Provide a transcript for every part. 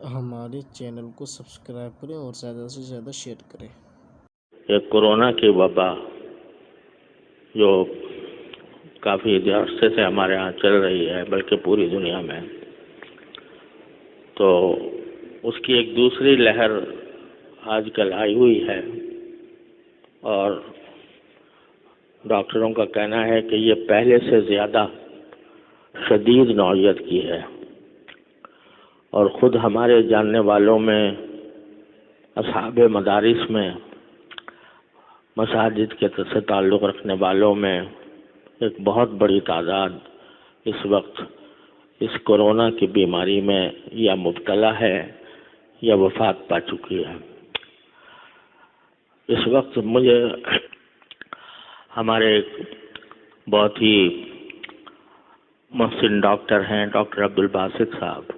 ہمارے چینل کو سبسکرائب کریں اور زیادہ سے زیادہ شیئر کریں۔ یہ کورونا کی وبا جو کافی عرصے سے ہمارے ہاں چل رہی ہے بلکہ پوری دنیا میں، تو اس کی ایک دوسری لہر آج کل آئی ہوئی ہے، اور ڈاکٹروں کا کہنا ہے کہ یہ پہلے سے زیادہ شدید نوعیت کی ہے، اور خود ہمارے جاننے والوں میں، اصحاب مدارس میں، مساجد کے سے تعلق رکھنے والوں میں ایک بہت بڑی تعداد اس وقت اس کورونا کی بیماری میں یا مبتلا ہے یا وفات پا چکی ہے۔ اس وقت مجھے ہمارے بہت ہی محسن ڈاکٹر ہیں، ڈاکٹر عبدالباسط صاحب،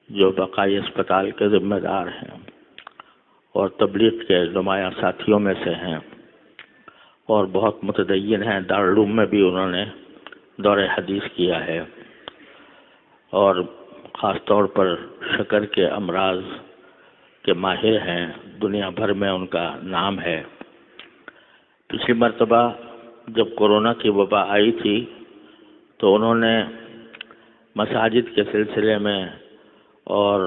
جو بقائی اسپتال کے ذمہ دار ہیں اور تبلیغ کے نمایاں ساتھیوں میں سے ہیں، اور بہت متدین ہیں۔ دارالعلوم میں بھی انہوں نے دور حدیث کیا ہے، اور خاص طور پر شکر کے امراض کے ماہر ہیں، دنیا بھر میں ان کا نام ہے۔ پچھلی مرتبہ جب کورونا کی وبا آئی تھی تو انہوں نے مساجد کے سلسلے میں اور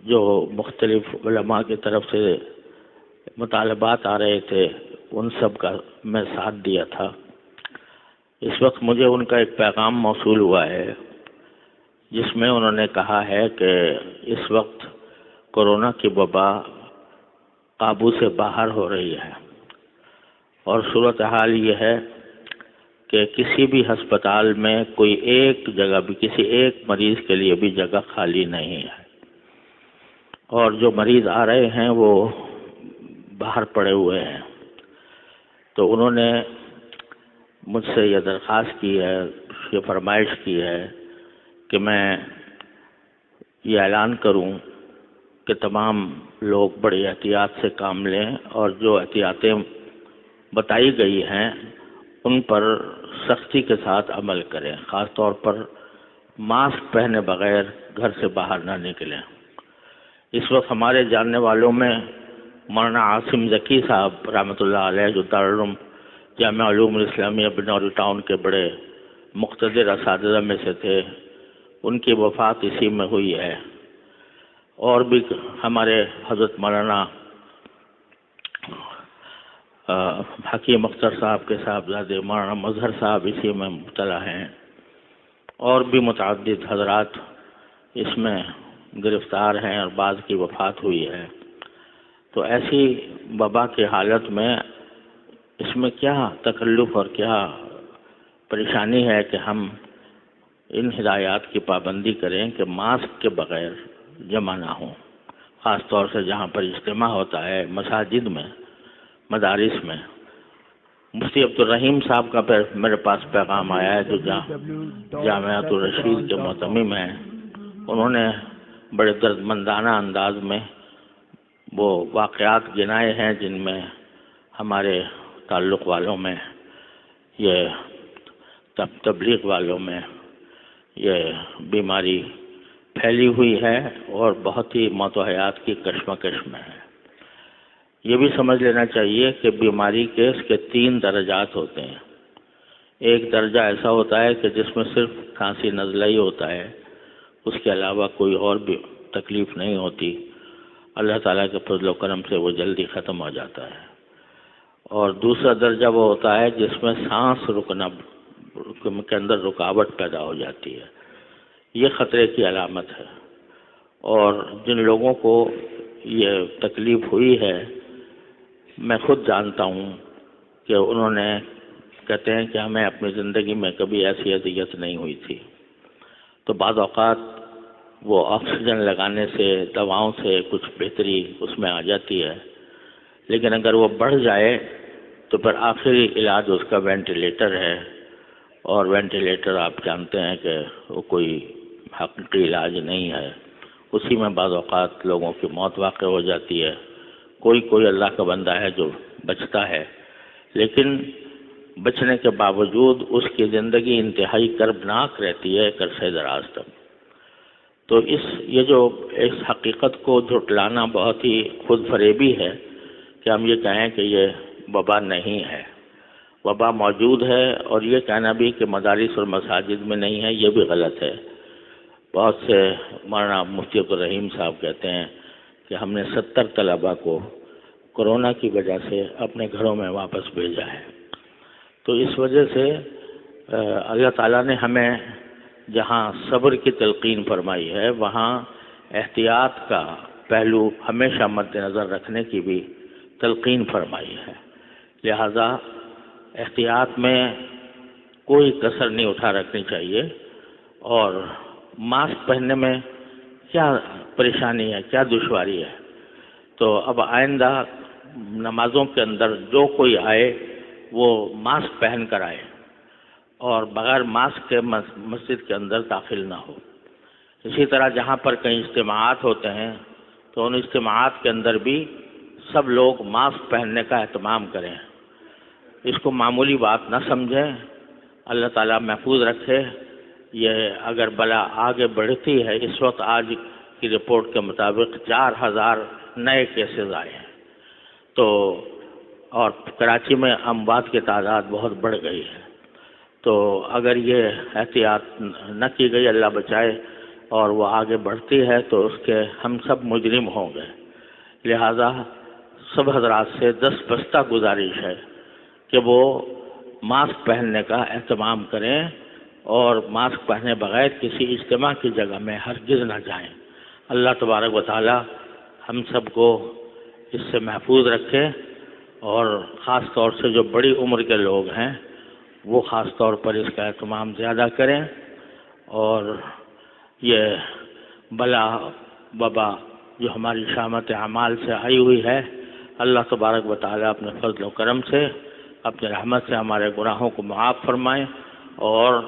جو مختلف علماء کی طرف سے مطالبات آ رہے تھے ان سب کا میں ساتھ دیا تھا۔ اس وقت مجھے ان کا ایک پیغام موصول ہوا ہے جس میں انہوں نے کہا ہے کہ اس وقت کورونا کی وبا قابو سے باہر ہو رہی ہے، اور صورتحال یہ ہے کہ کسی بھی ہسپتال میں کوئی ایک جگہ بھی، کسی ایک مریض کے لیے بھی جگہ خالی نہیں ہے، اور جو مریض آ رہے ہیں وہ باہر پڑے ہوئے ہیں۔ تو انہوں نے مجھ سے یہ درخواست کی ہے، یہ فرمائش کی ہے کہ میں یہ اعلان کروں کہ تمام لوگ بڑی احتیاط سے کام لیں، اور جو احتیاطیں بتائی گئی ہیں ان پر سختی کے ساتھ عمل کریں، خاص طور پر ماسک پہنے بغیر گھر سے باہر نہ نکلیں۔ اس وقت ہمارے جاننے والوں میں مولانا عاصم ذکی صاحب رحمۃ اللہ علیہ، جو دارالعلوم جامعہ علوم الاسلامیہ بنوری ٹاؤن کے بڑے مقتدر اساتذہ میں سے تھے، ان کی وفات اسی میں ہوئی ہے، اور بھی ہمارے حضرت مولانا حکیم اختر صاحب کے صاحبزادے مولانا مظہر صاحب اسی میں مبتلا ہیں، اور بھی متعدد حضرات اس میں گرفتار ہیں اور بعض کی وفات ہوئی ہے۔ تو ایسی وبا کی حالت میں اس میں کیا تکلف اور کیا پریشانی ہے کہ ہم ان ہدایات کی پابندی کریں کہ ماسک کے بغیر جمع نہ ہوں، خاص طور سے جہاں پر اجتماع ہوتا ہے، مساجد میں، مدارس میں۔ مفتی عبدالرحیم صاحب کا میرے پاس پیغام آیا ہے، جو جامعۃ الرشید کے معتمم ہیں۔ انہوں نے بڑے دردمندانہ انداز میں وہ واقعات گنائے ہیں جن میں ہمارے تعلق والوں میں، یہ تبلیغ والوں میں یہ بیماری پھیلی ہوئی ہے اور بہت ہی موت و حیات کی کشمکش میں ہے۔ یہ بھی سمجھ لینا چاہیے کہ بیماری کے اس کے 3 درجات ہوتے ہیں۔ ایک درجہ ایسا ہوتا ہے کہ جس میں صرف کھانسی نزلہ ہی ہوتا ہے، اس کے علاوہ کوئی اور بھی تکلیف نہیں ہوتی، اللہ تعالیٰ کے فضل و کرم سے وہ جلدی ختم ہو جاتا ہے۔ اور دوسرا درجہ وہ ہوتا ہے جس میں سانس رکنا کے اندر رکاوٹ پیدا ہو جاتی ہے، یہ خطرے کی علامت ہے۔ اور جن لوگوں کو یہ تکلیف ہوئی ہے، میں خود جانتا ہوں کہ انہوں نے کہتے ہیں کہ ہمیں اپنی زندگی میں کبھی ایسی اذیت نہیں ہوئی تھی۔ تو بعض اوقات وہ آکسیجن لگانے سے، دواؤں سے کچھ بہتری اس میں آ جاتی ہے، لیکن اگر وہ بڑھ جائے تو پھر آخری علاج اس کا وینٹیلیٹر ہے، اور وینٹیلیٹر آپ جانتے ہیں کہ وہ کوئی حقیقی علاج نہیں ہے، اسی میں بعض اوقات لوگوں کی موت واقع ہو جاتی ہے۔ کوئی اللہ کا بندہ ہے جو بچتا ہے، لیکن بچنے کے باوجود اس کی زندگی انتہائی کربناک رہتی ہے ایک عرصے دراز تک۔ تو یہ جو اس حقیقت کو جھٹلانا بہت ہی خود فریبی ہے کہ ہم یہ کہیں کہ یہ وبا نہیں ہے. وبا موجود ہے، اور یہ کہنا بھی کہ مدارس اور مساجد میں نہیں ہے یہ بھی غلط ہے. بہت سے مولانا مفتی عبدالرحیم صاحب کہتے ہیں کہ ہم نے 70 طلباء کو کورونا کی وجہ سے اپنے گھروں میں واپس بھیجا ہے. تو اس وجہ سے اللہ تعالیٰ نے ہمیں جہاں صبر کی تلقین فرمائی ہے وہاں احتیاط کا پہلو ہمیشہ مد نظر رکھنے کی بھی تلقین فرمائی ہے. لہذا احتیاط میں کوئی کسر نہیں اٹھا رکھنی چاہیے. اور ماسک پہننے میں کیا پریشانی ہے، کیا دشواری ہے؟ تو اب آئندہ نمازوں کے اندر جو کوئی آئے وہ ماسک پہن کر آئے اور بغیر ماسک کے مسجد کے اندر داخل نہ ہو. اسی طرح جہاں پر کئی اجتماعات ہوتے ہیں تو ان اجتماعات کے اندر بھی سب لوگ ماسک پہننے کا اہتمام کریں. اس کو معمولی بات نہ سمجھیں. اللہ تعالیٰ محفوظ رکھے. یہ اگر بلا آگے بڑھتی ہے، اس وقت آج کی رپورٹ کے مطابق 4000 نئے کیسز آئے ہیں. تو اور کراچی میں اموات کی تعداد بہت بڑھ گئی ہے. تو اگر یہ احتیاط نہ کی گئی، اللہ بچائے، اور وہ آگے بڑھتی ہے تو اس کے ہم سب مجرم ہوں گے. لہذا سب حضرات سے دستبستہ گزارش ہے کہ وہ ماسک پہننے کا اہتمام کریں اور ماسک پہنے بغیر کسی اجتماع کی جگہ میں ہرگز نہ جائیں. اللہ تبارک و تعالی ہم سب کو اس سے محفوظ رکھے، اور خاص طور سے جو بڑی عمر کے لوگ ہیں وہ خاص طور پر اس کا اہتمام زیادہ کریں. اور یہ بلا وبا جو ہماری شامت اعمال سے آئی ہوئی ہے، اللہ تبارک و تعالیٰ اپنے فضل و کرم سے، اپنے رحمت سے ہمارے گناہوں کو معاف فرمائیں، اور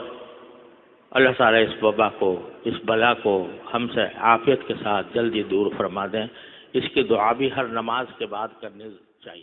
اللہ تعالیٰ اس وبا کو، اس بلا کو ہم سے عافیت کے ساتھ جلدی دور فرما دیں. اس کی دعا بھی ہر نماز کے بعد کرنے